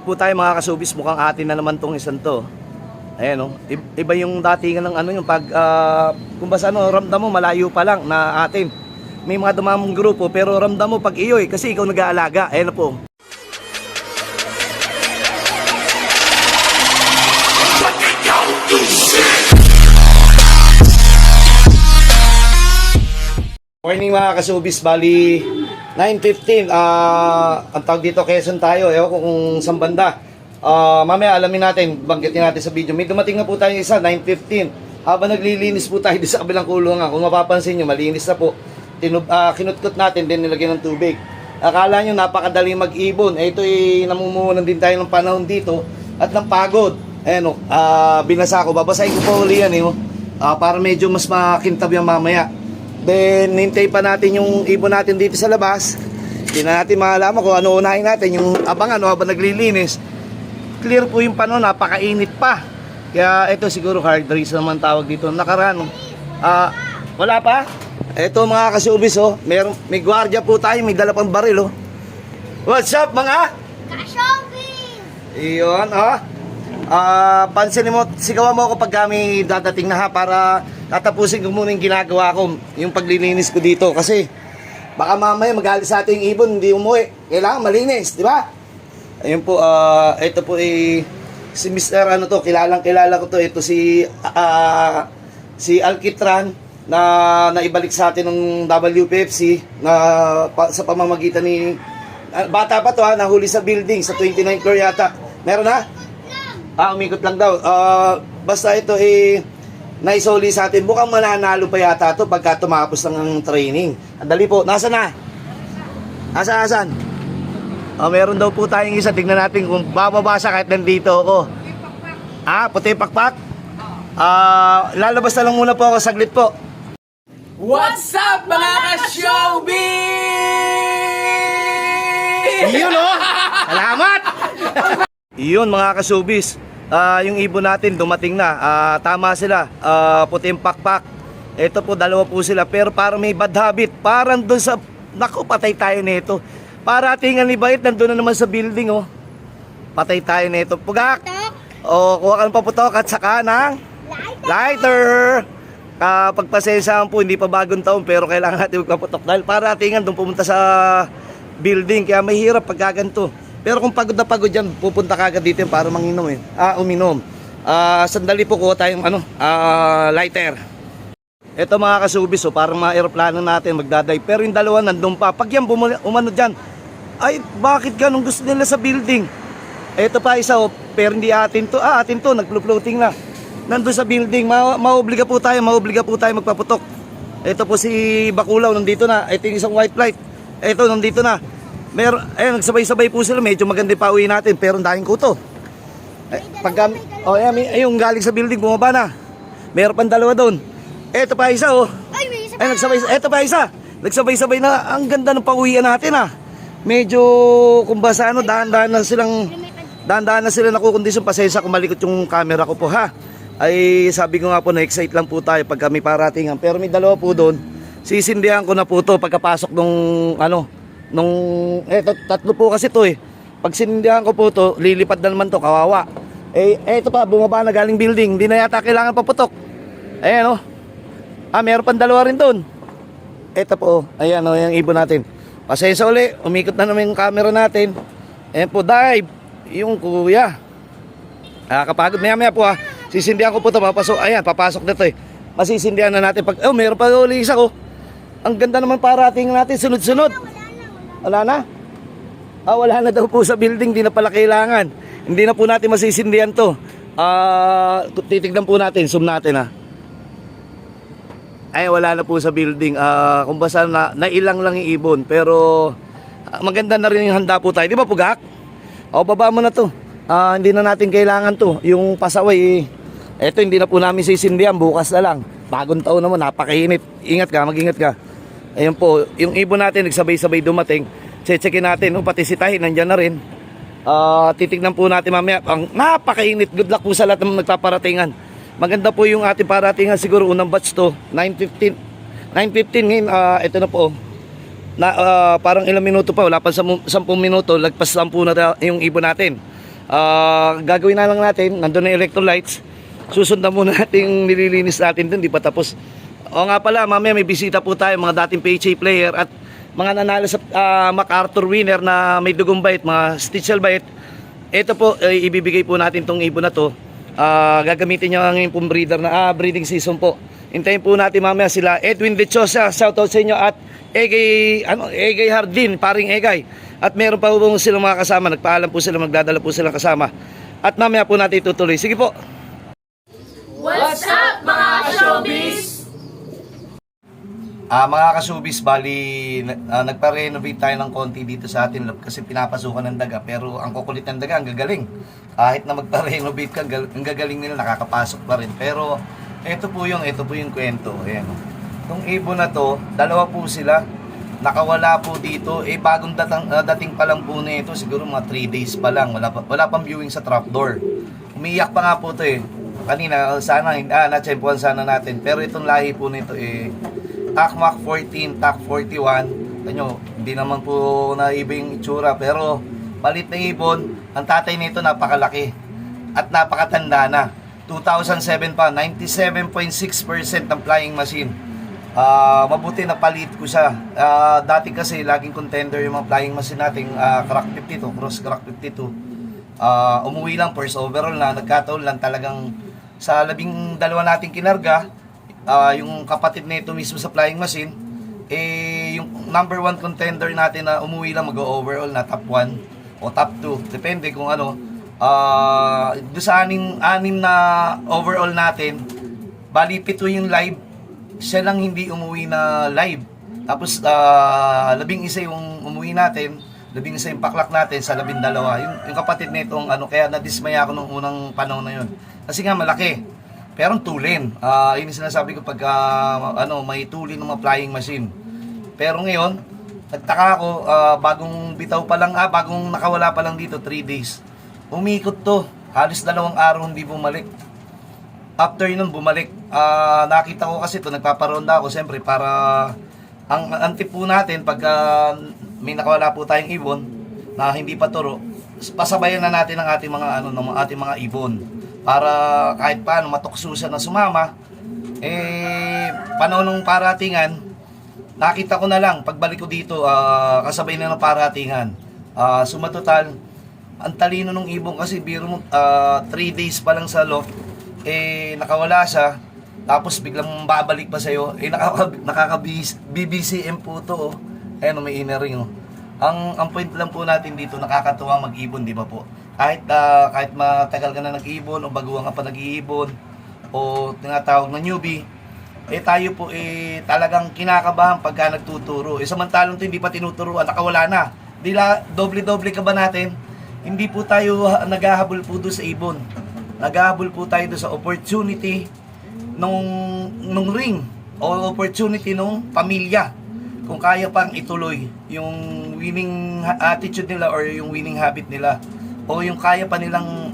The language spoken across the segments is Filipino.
po tayo mga kasubis, mukhang atin na naman tong isang to. Ayan o, iba yung datingan ng ano yung pag, kung basta ano, ramdam mo malayo pa lang na atin. May mga dumamong grupo pero ramdam mo pag iyoy kasi ikaw nag-aalaga. Ayan na po. Morning mga kasubis, bali 9:15, ang tawag dito Quezon tayo, ewan ko kung saan banda. Mamaya alamin natin, banggitin natin sa video. May dumating na po tayo isa, 9:15. Habang naglilinis po tayo sa kabilang kulungan, kung mapapansin nyo, malinis na po. Kinutkot natin, din nilagyan ng tubig. Akala nyo napakadali mag-ibon. Ito ay namumuhunan din tayo ng panahon dito at ng pagod. Ayan o, binasa ko, babasahin ko pa uli yan para medyo mas makintab yung mamaya. Then, nintay pa natin yung ibon natin dito sa labas. Hindi na natin makalaman kung ano unahin natin. Yung abangan habang naglilinis. Clear po yung panahon, napakainit pa. Kaya ito siguro hard race naman tawag dito. Nakaraan. Wala pa? Ito mga kasubis, may gwardiya po tayo, may dala pang baril. What's up mga? Ka-shopping! Iyon, pansinin mo, sigawan mo ako pag kami dadating na para tatapusin ko muna yung ginagawa ko, yung paglilinis ko dito. Kasi baka mamaya magalit sa ating ibon, hindi umuwi. Kailangan malinis, di ba? Ayun po, ito po si Mr. ano to, kilala ko to. Ito si Alkitran na naibalik sa atin ng WPFC na sa pamamagitan ni bata pa to nahuli sa building sa 29th floor yata. Meron na? Umikot lang daw. Basta ito naisoli sa atin. Mukhang mananalo pa yata to pagka tumapos ng training. Andali po. Nasaan na? Nasaan? Meron daw po tayong isa. Tignan natin kung bababa siya kahit nandito ako. Puti pakpak? Lalabas na lang muna po ako. Saglit po. What's up mga ka-showbiz? Yun Salamat! Yun mga kasubis. Yung ibon natin dumating na. Tama sila. Puting pakpak. Ito po, dalawa po sila. Pero parang may bad habit. Parang doon sa... Naku, patay tayo nito. Paratingan ni Bait, nandun na naman sa building, Patay tayo nito. Pugak! Kuha ka ng paputok at saka ng lighter. Pagpasensyahan po, hindi pa bagong taon pero kailangan natin magpaputok. Dahil paratingan doon pumunta sa building. Kaya mahirap pagkaganto. Pero kung pagod na pagod yan, pupunta kagad dito para manginom uminom. Sandali po kuha tayong lighter. Ito mga kasubis, parang mga aeroplano natin magdadive. Pero yung dalawa nandun pa. Pag yan umano dyan, ay bakit ganun gusto nila sa building? Ito pa isa, pero hindi atin to. Atin to, nagflo-floating na. Nandun sa building, mauobliga po tayo magpaputok. Ito po si Bakulaw, nandito na. Ito yung isang white flight. Ito, nandito na. Nagsabay-sabay po sila, medyo maganda pa uwi natin, pero ang daming kuto. Yung galing sa building, bumaba na. Meron pang dalawa doon. Eto pa isa, ito pa isa. Nagsabay-sabay na, ang ganda ng pauwian natin, Medyo, kung basa, dahan-dahan na sila nakukondisyon. Pasensya kung malikot yung camera ko po, Ay, sabi ko nga po, na-excite lang po tayo pag kami paratingan. Pero may dalawa po doon. Sisindihan ko na po to pagkapasok tatlo po kasi to Pag sinindihan ko po to, lilipad na naman to, kawawa. Ito pa, bumaba na galing building. Hindi na yata kailangan paputok. Ayan meron pang dalawa rin doon. Ito po, ayan yung ibon natin. Pasensya uli, umikot na naman yung camera natin. Ayan po, dive. Yung kuya. Kapagod, maya po sisindihan ko po to, papasok na to Masisindihan na natin pag, meron pa uli isa ko. Ang ganda naman parating natin, sunod-sunod. Wala na? Wala na daw po sa building, di na pala kailangan. Hindi na po natin masisindihan to. Titignan po natin, zoom natin wala na po sa building. Kung basta nailang lang yung ibon. Pero maganda na rin yung handa po tayo. Di ba Pugak? Baba mo na to. Hindi na natin kailangan to. Yung pasaway, eto hindi na po namin sisindihan. Bukas na lang. Bagong taon naman, napakainit. Mag-ingat ka. Ayun po, yung ibon natin nagsabay-sabay dumating. Checkin natin, pati si Tahi nandyan na rin. Titignan po natin mamaya. Ang napakainit. Good luck po sa lahat ng nagpaparatingan. Maganda po yung ating paratingan. Siguro unang batch to, 9:15 ngayon. Ito na po. Parang ilang minuto pa, wala pa 10 minuto, lagpas 10 na yung ibon natin. Gagawin na lang natin, nandun na yung electrolytes. Susundan muna natin yung nililinis natin dun, di pa tapos. O nga pala, mamaya may bisita po tayo, mga dating PHA player at mga nanalo sa MacArthur winner na may dugong bait, mga Stitchel bait. Ito po, ibibigay po natin tong ibon na to. Gagamitin niya ang pong breeder na breeding season po. Hintayin po natin mamaya sila Edwin De Chosa, shoutout sa inyo, at Egay Hardin, paring Egay. At meron pa po silang mga kasama, nagpaalam po sila, magdadala po silang kasama. At mamaya po natin itutuloy. Sige po. What's up mga ka-showbiz? Mga kasubis, bali nagpa-renovate tayo ng konti dito sa atin kasi pinapasukan ng daga, pero ang kukulit ng daga, ang gagaling. Kahit na magpa-renovate ka, ang gagaling nila, nakakapasok pa rin. Pero ito po yung kwento. Ayan. Itong ibon na to, dalawa po sila, nakawala po dito. Bagong dating pa lang po na ito, siguro mga 3 days pa lang, wala pang viewing sa trapdoor. Umiyak pa nga po ito kanina, sana na-tsempuan sana natin, pero itong lahi po nito TAC 14, TAC 41. Tanyo, hindi naman po naiba yung itsura, pero palit na ibon. Ang tatay nito napakalaki at napakatanda na. 2007 pa, 97.6% ng flying machine. Mabuti na palit ko siya. Dati kasi laging contender yung mga flying machine nating crack 52, cross crack 52. Umuwi lang, first overall na, nagkataon lang talagang sa 12 nating kinarga. Yung kapatid nito mismo sa flying machine, yung number 1 contender natin na umuwi lang, mag-overall na top 1 o top 2, depende kung ano. Doon sa anim na overall natin, bali 7 yung live, siya lang hindi umuwi na live. Tapos 11 yung umuwi natin, 11 yung paklak natin sa 12. Yung kapatid nitong kaya nadismaya ako nung unang panahon na yun. Kasi nga malaki. Pero tulin. Yun yung sinasabi ko pag may tulin ng mga flying machine. Pero ngayon, nagtaka ako, bagong bitaw pa lang, bagong nakawala pa lang dito, 3 days. Umikot to. Halos 2 araw hindi bumalik. After nun, bumalik. Nakita ko kasi to, nagpaparonda ako, siyempre, para ang tip po natin, pag may nakawala po tayong ibon na hindi pa turo, pasabayan na natin ang ating mga ibon. Para kahit paano matukso siya na sumama. Panahon ng paratingan, nakita ko na lang, pagbalik ko dito, kasabay na ng paratingan. Sumatotal, ang talino ng ibon kasi biro mo, 3 days pa lang sa loft, nakawala siya, tapos biglang babalik pa sa'yo, nakaka-BBCM po to, may inner ring. Ang point lang po natin dito, nakakatuwa mag-ibon, di ba po? Kahit matagal ka na nag-ibon o baguhan ka pa nag-iibon o tinatawag na newbie, tayo po talagang kinakabahan pagka nagtuturo. Samantalang ito hindi pa tinuturuan, nakawala na. Doble-doble ka ba natin? Hindi po tayo naghahabol po doon sa ibon. Naghahabol po tayo doon sa opportunity nung ring o opportunity nung pamilya. Kung kaya pang ituloy yung winning attitude nila or yung winning habit nila. O yung kaya pa nilang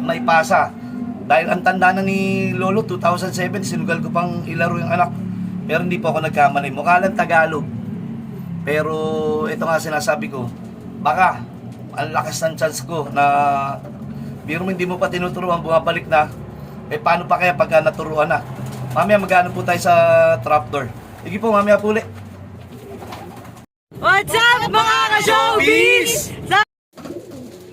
may pasa. Dahil ang tanda na ni Lolo, 2007, sinugal ko pang ilaro yung anak. Pero hindi po ako nagkamali. Mukha lang Tagalog. Pero ito nga sinasabi ko, baka ang lakas ng chance ko na biro mo hindi mo pa tinuturuan, bumabalik na. Paano pa kaya pagka naturuan na? Mamaya magano po tayo sa trapdoor. Sige po, mamaya po ulit. What's up mga ka-showbiz?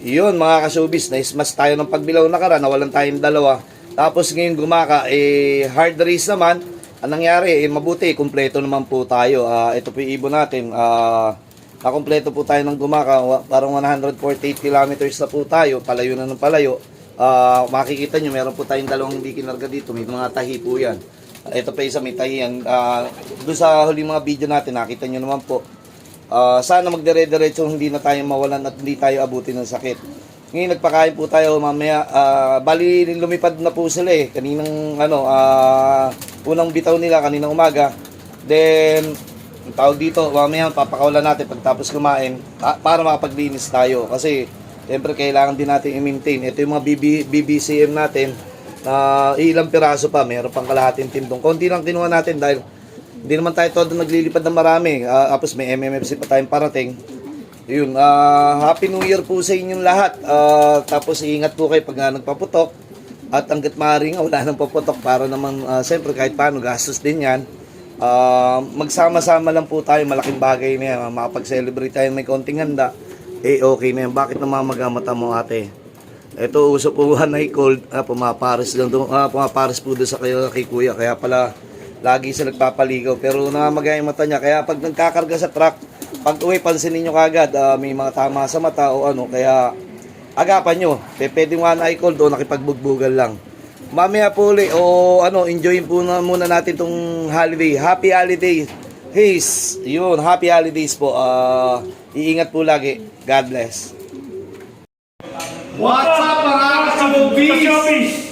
Yun mga ka-showbiz, na-smash tayo ng pagbilaw na kara, nawalan tayong dalawa. Tapos ngayon gumaka, hard race naman. Ang nangyari, mabuti, kumpleto naman po tayo. Ito po yung ibon natin. Nakumpleto po tayo ng gumaka, parang 148 kilometers na po tayo, palayo na ng palayo. Makikita nyo, meron po tayong dalawang hindi kinarga dito, may mga tahi po yan. Ito pa isa, may tahi yan. Doon sa huling mga video natin, nakita nyo naman po. Sana magdire-diretso, hindi na tayo mawalan at hindi tayo abutin ng sakit. Ngayon nagpakain po tayo mamaya. Bali lumipad na po sila kaninang unang bitaw nila kaninang umaga. Then tawag dito, mamaya papakawalan natin pagtapos kumain para makapaglinis tayo kasi siyempre kailangan din natin i-maintain. Ito yung mga BBCM natin na ilang piraso pa, meron pang kalahating tindong. Konti lang kinuha natin dahil hindi naman tayo todo naglilipad ng marami. Tapos may MMFC pa tayong parating. Yun, Happy New Year po sa inyong lahat. Tapos ingat po kayo pag nagpaputok. At hanggat maaari nga, wala nang paputok para naman, siyempre kahit paano, gastos din yan. Magsama-sama lang po tayo, malaking bagay na yan. Makapag-celebrate tayo, may konting handa. Okay na yan. Bakit namamagamata mo, ate? Ito, usap po na cold. Pumapares lang doon. Pumapares po doon sa kay kuya. Kaya pala, lagi siya nagpapaligaw. Pero namamagay yung mata niya. Kaya pag nagkakarga sa truck, pag uwi, pansinin nyo kagad. May mga tama sa mata o ano. Kaya, agapan nyo. Pwede mo na cold o nakipagbugbugan lang. Mamaya po ulit, enjoyin po muna natin tong holiday. Happy holidays. Yun, happy holidays po. Iingat po lagi. God bless. What's up mga ka-showbiz?